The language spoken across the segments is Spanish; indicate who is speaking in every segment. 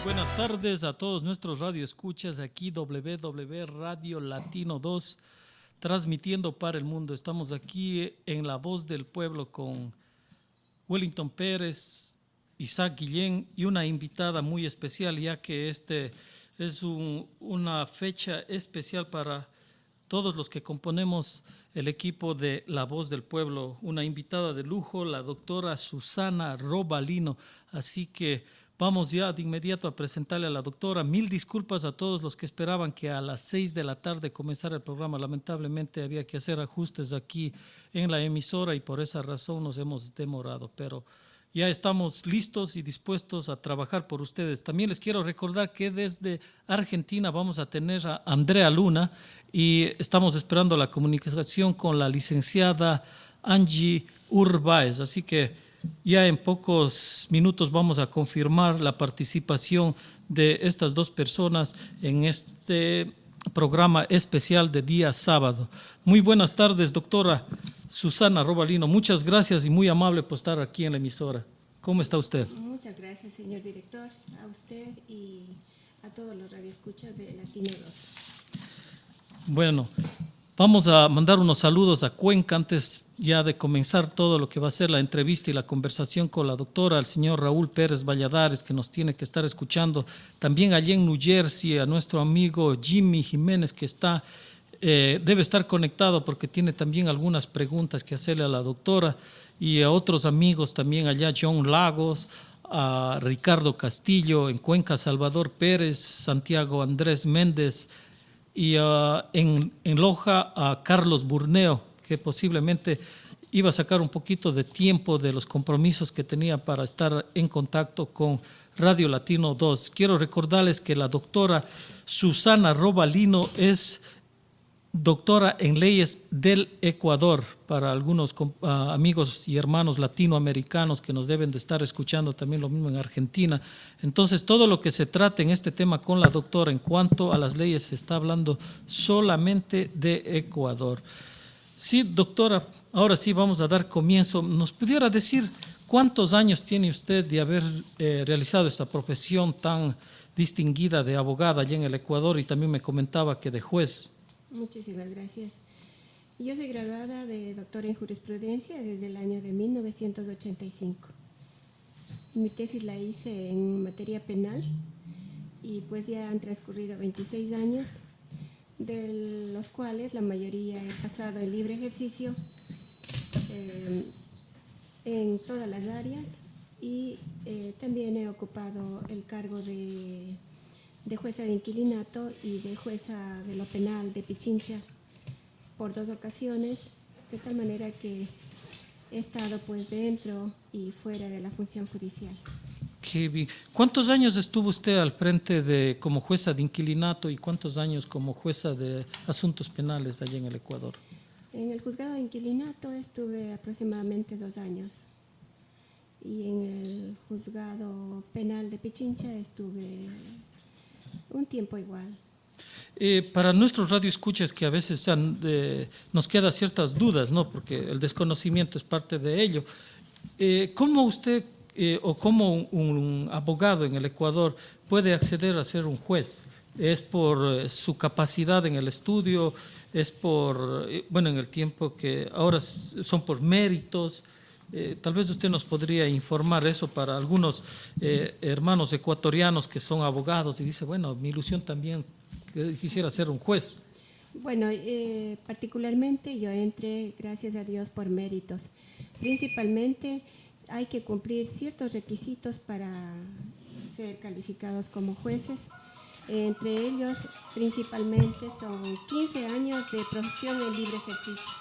Speaker 1: Buenas tardes a todos nuestros radioescuchas aquí WW Radio Latino 2, transmitiendo para el mundo. Estamos aquí en La Voz del Pueblo con Wellington Pérez, Isaac Guillén y una invitada muy especial, ya que este es una fecha especial para todos los que componemos el equipo de La Voz del Pueblo. Una invitada de lujo, la doctora Susana Robalino. Así que vamos ya de inmediato a presentarle a la doctora. Mil disculpas a todos los que esperaban que a las 6 de la tarde comenzara el programa. Lamentablemente había que hacer ajustes aquí en la emisora y por esa razón nos hemos demorado, pero ya estamos listos y dispuestos a trabajar por ustedes. También les quiero recordar que desde Argentina vamos a tener a Andrea Luna y estamos esperando la comunicación con la licenciada Angie Urbáez. Así que ya en pocos minutos vamos a confirmar la participación de estas dos personas en este programa especial de día sábado. Muy buenas tardes, doctora Susana Robalino. Muchas gracias y muy amable por estar aquí en la emisora. ¿Cómo está usted?
Speaker 2: Muchas gracias, señor director, a usted y a todos los radioescuchas de Latino 2.
Speaker 1: Bueno, vamos a mandar unos saludos a Cuenca antes ya de comenzar todo lo que va a ser la entrevista y la conversación con la doctora, al señor Raúl Pérez Valladares, que nos tiene que estar escuchando. También allí en New Jersey, a nuestro amigo Jimmy Jiménez, que está debe estar conectado porque tiene también algunas preguntas que hacerle a la doctora, y a otros amigos también allá, John Lagos, a Ricardo Castillo, en Cuenca Salvador Pérez, Santiago Andrés Méndez, y en Loja a Carlos Burneo, que posiblemente iba a sacar un poquito de tiempo de los compromisos que tenía para estar en contacto con Radio Latino 2. Quiero recordarles que la doctora Susana Robalino es doctora en leyes del Ecuador, para algunos amigos y hermanos latinoamericanos que nos deben de estar escuchando, también lo mismo en Argentina. Entonces, todo lo que se trate en este tema con la doctora en cuanto a las leyes se está hablando solamente de Ecuador. Sí, doctora, ahora sí vamos a dar comienzo. ¿Nos pudiera decir cuántos años tiene usted de haber realizado esta profesión tan distinguida de abogada allá en el Ecuador, y también me comentaba que de juez?
Speaker 2: Muchísimas gracias. Yo soy graduada de doctora en jurisprudencia desde el año de 1985. Mi tesis la hice en materia penal y pues ya han transcurrido 26 años, de los cuales la mayoría he pasado en libre ejercicio en todas las áreas, y también he ocupado el cargo de jueza de inquilinato y de jueza de lo penal de Pichincha por 2 ocasiones, de tal manera que he estado pues dentro y fuera de la función judicial.
Speaker 1: Qué bien. ¿Cuántos años estuvo usted al frente como jueza de inquilinato y cuántos años como jueza de asuntos penales allá en el Ecuador?
Speaker 2: En el juzgado de inquilinato estuve aproximadamente 2 años, y en el juzgado penal de Pichincha estuve un tiempo igual.
Speaker 1: Para nuestros radioescuchas, que a veces nos quedan ciertas dudas, ¿no? Porque el desconocimiento es parte de ello. ¿Cómo usted o cómo un abogado en el Ecuador puede acceder a ser un juez? ¿Es por su capacidad en el estudio? ¿Es por, en el tiempo que ahora son por méritos? Tal vez usted nos podría informar eso para algunos hermanos ecuatorianos que son abogados y dice, bueno, mi ilusión también quisiera ser un juez.
Speaker 2: Bueno, particularmente yo entré, gracias a Dios, por méritos. Principalmente hay que cumplir ciertos requisitos para ser calificados como jueces. Entre ellos, principalmente, son 15 años de profesión en libre ejercicio.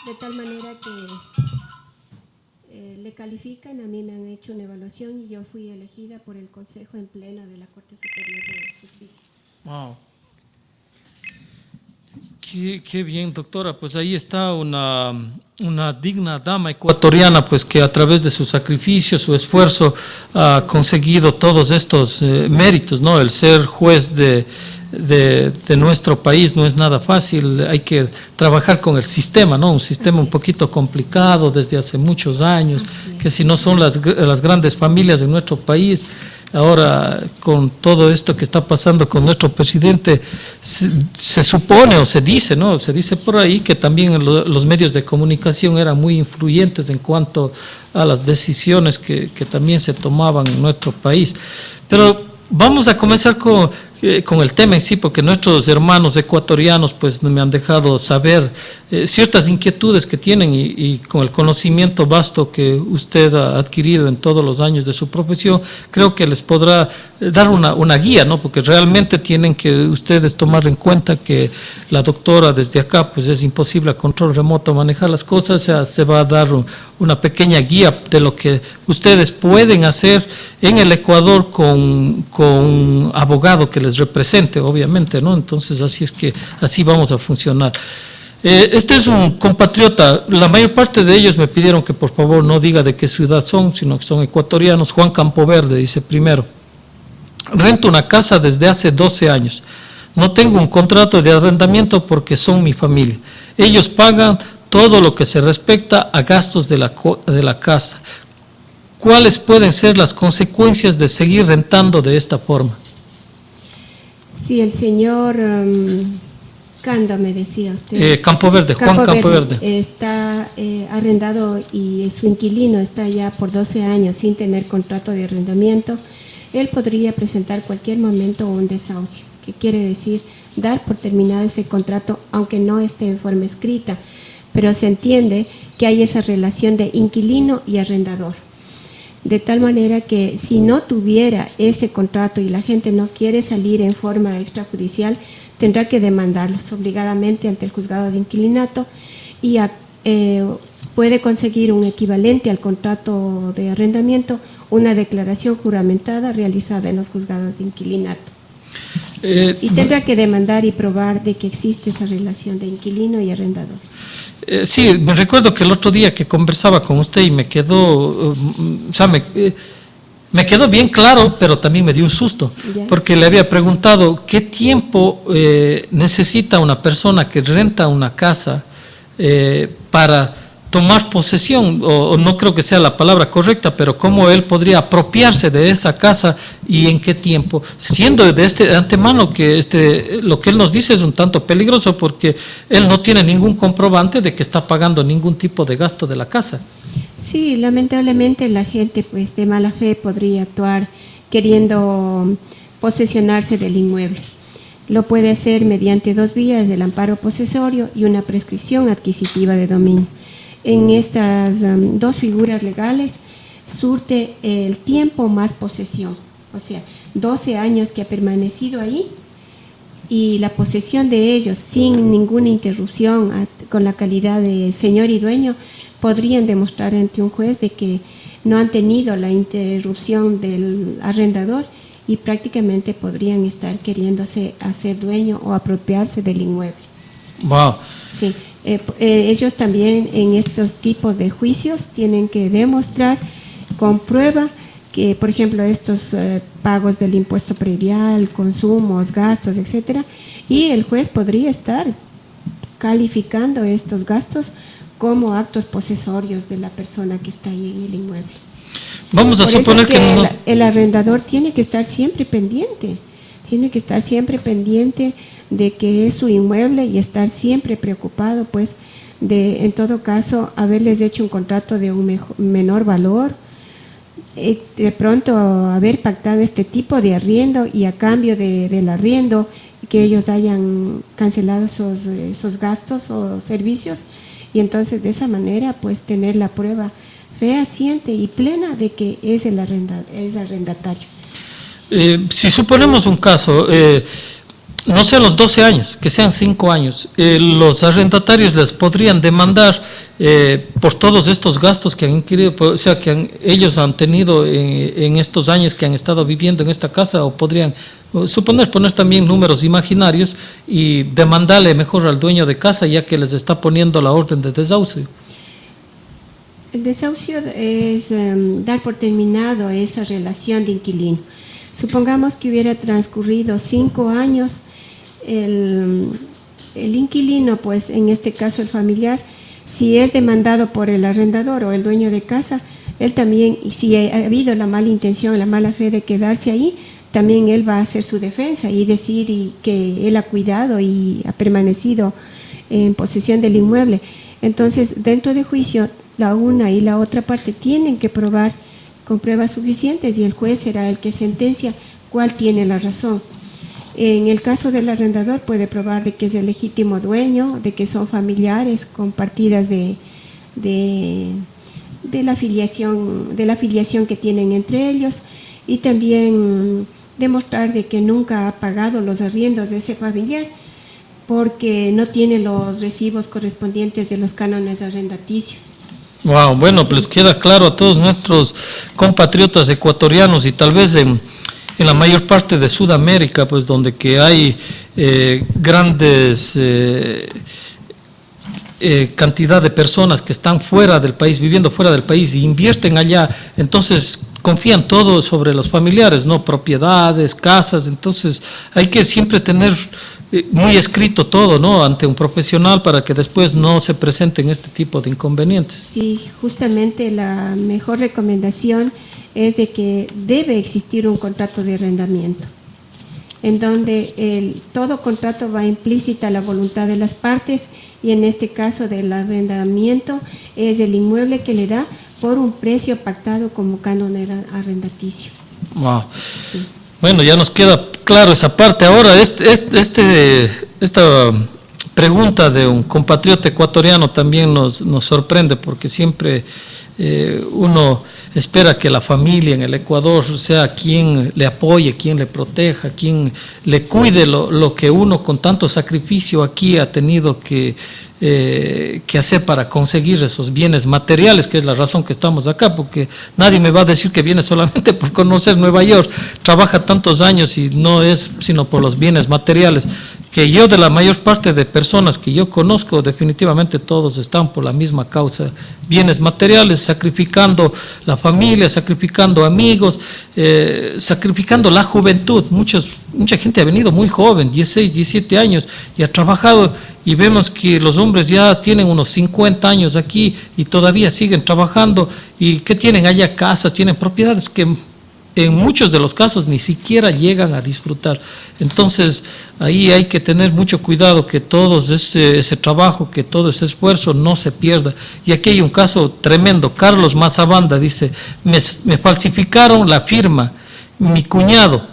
Speaker 2: De tal manera que le califican, a mí me han hecho una evaluación y yo fui elegida por el Consejo en Pleno de la Corte Superior de Justicia.
Speaker 1: Wow. Qué bien, doctora. Pues ahí está una digna dama ecuatoriana, pues que a través de su sacrificio, su esfuerzo, ha conseguido todos estos méritos, ¿no? El ser juez de nuestro país no es nada fácil, hay que trabajar con el sistema, ¿no? Un sistema un poquito complicado desde hace muchos años, que si no son las grandes familias de nuestro país, ahora con todo esto que está pasando con nuestro presidente, se supone o se dice, ¿no? Se dice por ahí que también los medios de comunicación eran muy influyentes en cuanto a las decisiones que también se tomaban en nuestro país. Pero vamos a comenzar con el tema en sí, porque nuestros hermanos ecuatorianos pues me han dejado saber ciertas inquietudes que tienen y con el conocimiento vasto que usted ha adquirido en todos los años de su profesión, creo que les podrá dar una guía, ¿no? Porque realmente tienen que ustedes tomar en cuenta que la doctora desde acá pues es imposible a control remoto manejar las cosas, o sea, se va a dar una pequeña guía de lo que ustedes pueden hacer en el Ecuador con un abogado que les represente, obviamente, ¿no? Entonces, así vamos a funcionar. Este es un compatriota, la mayor parte de ellos me pidieron que por favor no diga de qué ciudad son, sino que son ecuatorianos. Juan Campoverde dice primero: rento una casa desde hace 12 años. No tengo un contrato de arrendamiento porque son mi familia. Ellos pagan todo lo que se respecta a gastos de la casa. ¿Cuáles pueden ser las consecuencias de seguir rentando de esta forma?
Speaker 2: Sí, el señor Cando, me decía usted.
Speaker 1: Campoverde, Juan Campoverde.
Speaker 2: Está arrendado y su inquilino está ya por 12 años sin tener contrato de arrendamiento. Él podría presentar cualquier momento un desahucio, que quiere decir dar por terminado ese contrato, aunque no esté en forma escrita, pero se entiende que hay esa relación de inquilino y arrendador. De tal manera que si no tuviera ese contrato y la gente no quiere salir en forma extrajudicial, tendrá que demandarlos obligadamente ante el juzgado de inquilinato y puede conseguir un equivalente al contrato de arrendamiento, una declaración juramentada realizada en los juzgados de inquilinato. Y tendrá que demandar y probar de que existe esa relación de inquilino y arrendador.
Speaker 1: Sí, me recuerdo que el otro día que conversaba con usted y me quedó, me quedó bien claro, pero también me dio un susto, porque le había preguntado qué tiempo necesita una persona que renta una casa para tomar posesión, o no creo que sea la palabra correcta, pero cómo él podría apropiarse de esa casa y en qué tiempo, siendo de antemano que lo que él nos dice es un tanto peligroso porque él no tiene ningún comprobante de que está pagando ningún tipo de gasto de la casa.
Speaker 2: Sí, lamentablemente la gente pues de mala fe podría actuar queriendo posesionarse del inmueble. Lo puede hacer mediante 2 vías: el amparo posesorio y una prescripción adquisitiva de dominio. En estas 2 figuras legales surte el tiempo más posesión, o sea, 12 años que ha permanecido ahí y la posesión de ellos sin ninguna interrupción, con la calidad de señor y dueño, podrían demostrar ante un juez de que no han tenido la interrupción del arrendador y prácticamente podrían estar queriéndose hacer dueño o apropiarse del inmueble.
Speaker 1: Wow.
Speaker 2: Sí. Ellos también en estos tipos de juicios tienen que demostrar con prueba que, por ejemplo, estos pagos del impuesto predial, consumos, gastos, etcétera, y el juez podría estar calificando estos gastos como actos posesorios de la persona que está ahí en el inmueble.
Speaker 1: Vamos a suponer que
Speaker 2: el arrendador tiene que estar siempre pendiente. Tiene que estar siempre pendiente de que es su inmueble y estar siempre preocupado, pues, de, en todo caso, haberles hecho un contrato de un menor valor, de pronto haber pactado este tipo de arriendo y a cambio del arriendo que ellos hayan cancelado esos gastos o servicios, y entonces de esa manera, pues, tener la prueba fehaciente y plena de que es arrendatario.
Speaker 1: Si suponemos un caso, no sean los 12 años, que sean 5 años, los arrendatarios les podrían demandar por todos estos gastos que han adquirido, o sea, que ellos han tenido en estos años que han estado viviendo en esta casa, o podrían poner también números imaginarios y demandarle mejor al dueño de casa, ya que les está poniendo la orden de desahucio.
Speaker 2: El desahucio es dar por terminado esa relación de inquilino. Supongamos que hubiera transcurrido 5 años, el inquilino, pues en este caso el familiar, si es demandado por el arrendador o el dueño de casa, él también, y si ha habido la mala intención, la mala fe de quedarse ahí, también él va a hacer su defensa y decir que él ha cuidado y ha permanecido en posesión del inmueble. Entonces, dentro de juicio, la una y la otra parte tienen que probar con pruebas suficientes y el juez será el que sentencia cuál tiene la razón. En el caso del arrendador puede probar de que es el legítimo dueño, de que son familiares compartidas de la afiliación que tienen entre ellos, y también demostrar de que nunca ha pagado los arriendos de ese familiar porque no tiene los recibos correspondientes de los cánones arrendaticios.
Speaker 1: Wow, bueno, pues queda claro a todos nuestros compatriotas ecuatorianos y tal vez en la mayor parte de Sudamérica, pues donde que hay grandes cantidad de personas que están fuera del país, viviendo fuera del país, e invierten allá, entonces confían todo sobre los familiares, ¿no? Propiedades, casas, entonces hay que siempre tener muy escrito todo, ¿no? Ante un profesional para que después no se presenten este tipo de inconvenientes.
Speaker 2: Sí, justamente la mejor recomendación es de que debe existir un contrato de arrendamiento, en donde todo contrato va implícita la voluntad de las partes, y en este caso del arrendamiento es el inmueble que le da por un precio pactado como canon arrendaticio.
Speaker 1: Wow.
Speaker 2: Sí.
Speaker 1: Bueno, ya nos queda claro esa parte. Ahora, esta pregunta de un compatriota ecuatoriano también nos sorprende, porque siempre uno espera que la familia en el Ecuador sea quien le apoye, quien le proteja, quien le cuide lo que uno con tanto sacrificio aquí ha tenido que hacer para conseguir esos bienes materiales, que es la razón que estamos acá, porque nadie me va a decir que viene solamente por conocer Nueva York, trabaja tantos años y no es sino por los bienes materiales, que yo, de la mayor parte de personas que yo conozco, definitivamente todos están por la misma causa, bienes materiales, sacrificando la familia, sacrificando amigos, sacrificando la juventud. Mucha gente ha venido muy joven, 16, 17 años, y ha trabajado, y vemos que los hombres ya tienen unos 50 años aquí y todavía siguen trabajando, y que tienen allá casas, tienen propiedades que en muchos de los casos ni siquiera llegan a disfrutar. Entonces ahí hay que tener mucho cuidado que todo ese trabajo, que todo ese esfuerzo no se pierda. Y aquí hay un caso tremendo. Carlos Mazabanda dice: me falsificaron la firma, mi cuñado,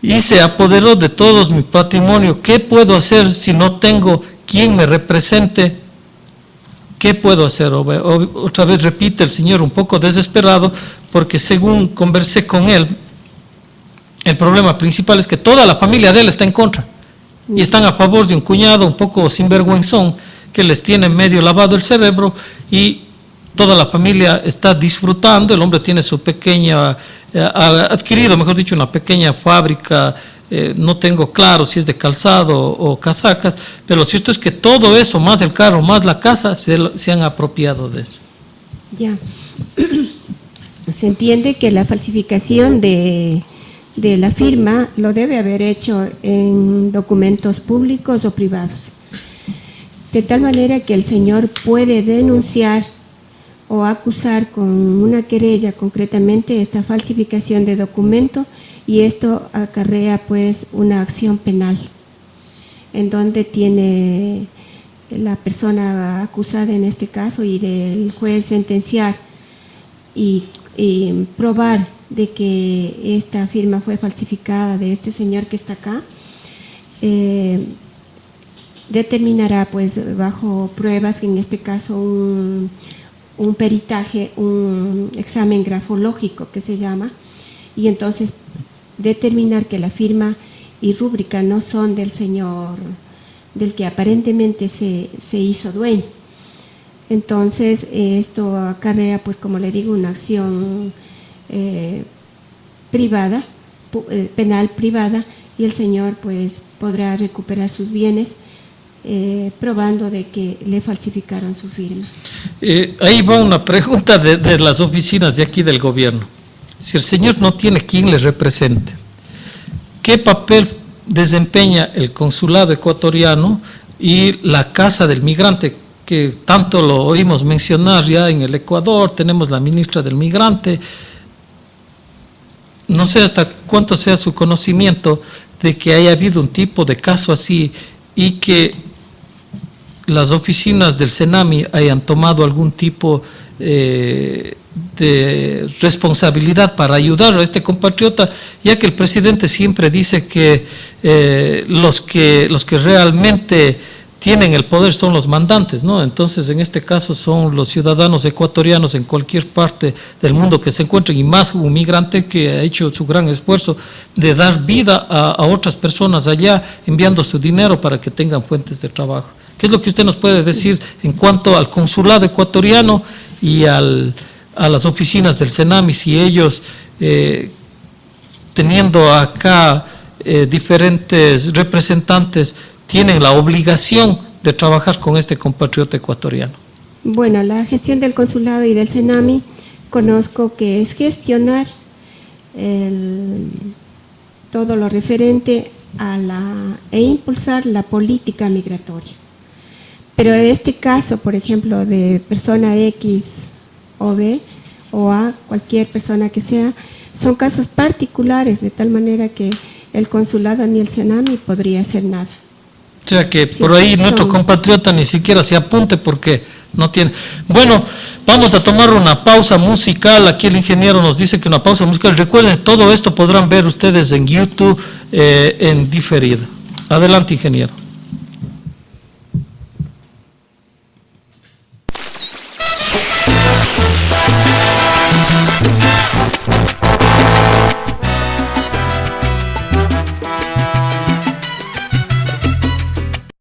Speaker 1: y se apoderó de todo mi patrimonio. ¿Qué puedo hacer si no tengo quien me represente? ¿Qué puedo hacer? Otra vez repite el señor, un poco desesperado, porque según conversé con él, el problema principal es que toda la familia de él está en contra y están a favor de un cuñado un poco sinvergüenzón que les tiene medio lavado el cerebro, y toda la familia está disfrutando. El hombre tiene su pequeña, ha adquirido, mejor dicho, una pequeña fábrica. No tengo claro si es de calzado o casacas, pero lo cierto es que todo eso, más el carro, más la casa, se han apropiado de eso.
Speaker 2: Ya. Se entiende que la falsificación de la firma lo debe haber hecho en documentos públicos o privados, de tal manera que el señor puede denunciar o acusar con una querella concretamente esta falsificación de documento, y esto acarrea pues una acción penal en donde tiene la persona acusada en este caso y del juez sentenciar y probar de que esta firma fue falsificada de este señor que está acá. Determinará pues bajo pruebas, en este caso un peritaje, un examen grafológico que se llama, y entonces determinar que la firma y rúbrica no son del señor del que aparentemente se hizo dueño. Entonces esto acarrea, pues como le digo, una acción privada, penal privada, y el señor pues podrá recuperar sus bienes probando de que le falsificaron su firma.
Speaker 1: Ahí va una pregunta de las oficinas de aquí del gobierno. Si el señor no tiene quien le represente, ¿qué papel desempeña el consulado ecuatoriano y la casa del migrante que tanto lo oímos mencionar ya en el Ecuador, tenemos la ministra del Migrante. No sé hasta cuánto sea su conocimiento de que haya habido un tipo de caso así y que las oficinas del CENAMI hayan tomado algún tipo de responsabilidad para ayudar a este compatriota, ya que el presidente siempre dice que los que realmente tienen el poder son los mandantes, ¿no? Entonces, en este caso son los ciudadanos ecuatorianos en cualquier parte del mundo que se encuentren, y más un migrante que ha hecho su gran esfuerzo de dar vida a otras personas allá, enviando su dinero para que tengan fuentes de trabajo. ¿Qué es lo que usted nos puede decir en cuanto al consulado ecuatoriano y a las oficinas del CENAMI, si ellos, teniendo acá diferentes representantes, tienen la obligación de trabajar con este compatriota ecuatoriano?
Speaker 2: Bueno, la gestión del consulado y del CENAMI conozco que es gestionar todo lo referente a e impulsar la política migratoria. Pero en este caso, por ejemplo, de persona X o B o A, cualquier persona que sea, son casos particulares, de tal manera que el consulado ni el CENAMI podría hacer nada.
Speaker 1: O sea que por ahí nuestro compatriota ni siquiera se apunte porque no tiene. Bueno, vamos a tomar una pausa musical. Aquí el ingeniero nos dice que una pausa musical. Recuerden, todo esto podrán ver ustedes en YouTube en diferido. Adelante, ingeniero.